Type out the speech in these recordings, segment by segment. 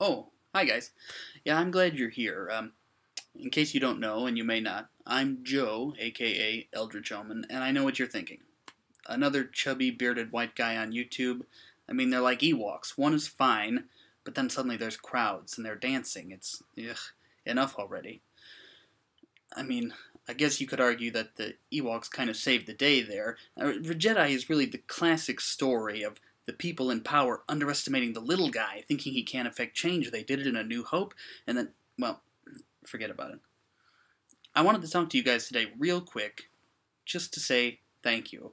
Oh, hi guys. Yeah, I'm glad you're here. In case you don't know, and you may not, I'm Joe, aka Eldritch Omen, and I know what you're thinking. Another chubby, bearded white guy on YouTube. I mean, they're like Ewoks. One is fine, but then suddenly there's crowds, and they're dancing. It's, enough already. I mean, I guess you could argue that the Ewoks kind of saved the day there. The Jedi is really the classic story of the people in power underestimating the little guy, thinking he can't affect change. They did it in A New Hope, and then, well, forget about it. I wanted to talk to you guys today real quick, just to say thank you.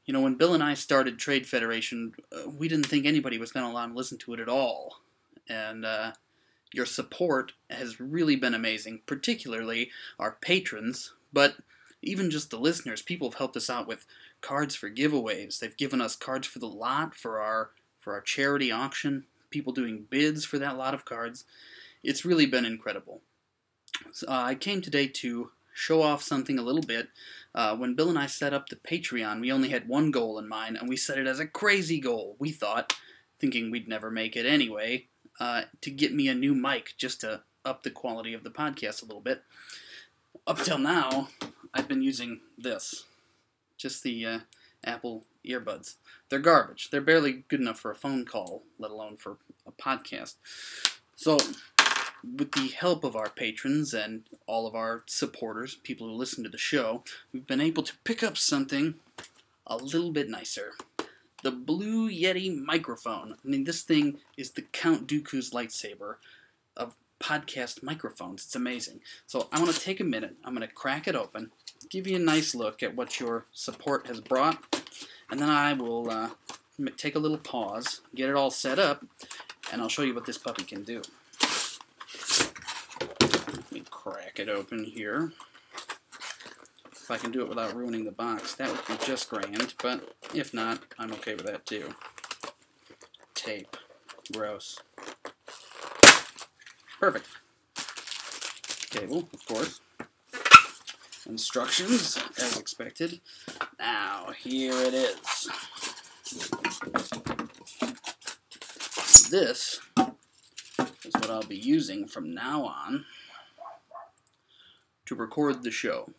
You know, when Bill and I started Trade Federation, we didn't think anybody was going to allow to listen to it at all. And, your support has really been amazing, particularly our patrons, but even just the listeners. People have helped us out with cards for giveaways. They've given us cards for the lot for our charity auction, people doing bids for that lot of cards. It's really been incredible. So, I came today to show off something a little bit. When Bill and I set up the Patreon, we only had one goal in mind, and we set it as a crazy goal, we thought, thinking we'd never make it anyway. To get me a new mic, just to up the quality of the podcast a little bit. Up till now, I've been using this. Just the Apple earbuds. They're garbage. They're barely good enough for a phone call, let alone for a podcast. So, with the help of our patrons and all of our supporters, people who listen to the show, we've been able to pick up something a little bit nicer. The Blue Yeti microphone. I mean, this thing is the Count Dooku's lightsaber of podcast microphones. It's amazing. So I want to take a minute. I'm going to crack it open, give you a nice look at what your support has brought, and then I will take a little pause, get it all set up, and I'll show you what this puppy can do. Let me crack it open here. If I can do it without ruining the box, that would be just grand, but if not, I'm okay with that too. Tape. Gross. Perfect. Cable, of course. Instructions, as expected. Now, here it is. This is what I'll be using from now on to record the show.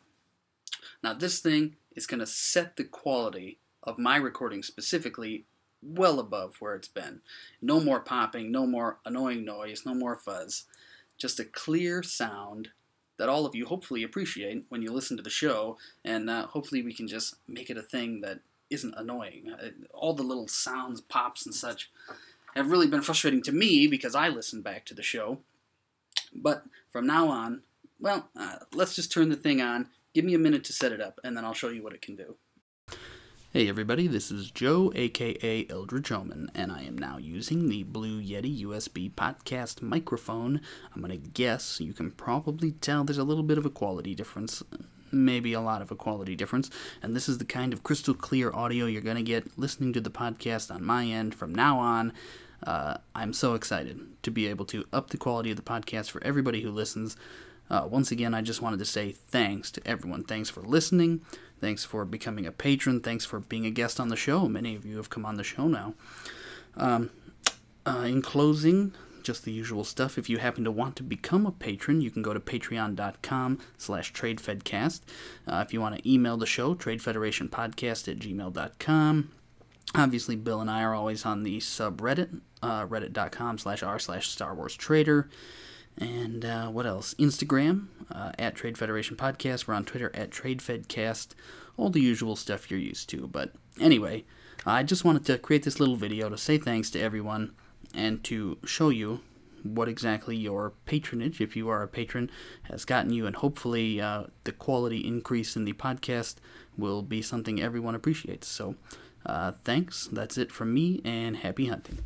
Now, this thing is going to set the quality of my recording specifically well above where it's been. No more popping, no more annoying noise, no more fuzz. Just a clear sound that all of you hopefully appreciate when you listen to the show, and hopefully we can just make it a thing that isn't annoying. All the little sounds, pops, and such have really been frustrating to me because I listen back to the show. But from now on, well, let's just turn the thing on. Give me a minute to set it up, and then I'll show you what it can do. Hey everybody, this is Joe, aka Eldritch Omen, and I am now using the Blue Yeti USB podcast microphone. I'm going to guess you can probably tell there's a little bit of a quality difference, maybe a lot of a quality difference, and this is the kind of crystal clear audio you're going to get listening to the podcast on my end from now on. I'm so excited to be able to up the quality of the podcast for everybody who listens. Once again, I just wanted to say thanks to everyone. Thanks for listening. Thanks for becoming a patron. Thanks for being a guest on the show. Many of you have come on the show now. In closing, just the usual stuff. If you happen to want to become a patron, you can go to patreon.com/TradeFedCast. If you want to email the show, tradefederationpodcast@gmail.com. Obviously, Bill and I are always on the subreddit, reddit.com/r/Star Wars Trader. And what else? Instagram, at Trade Federation Podcast. We're on Twitter, at TradeFedCast. All the usual stuff you're used to. But anyway, I just wanted to create this little video to say thanks to everyone and to show you what exactly your patronage, if you are a patron, has gotten you. And hopefully the quality increase in the podcast will be something everyone appreciates. So thanks. That's it from me, and happy hunting.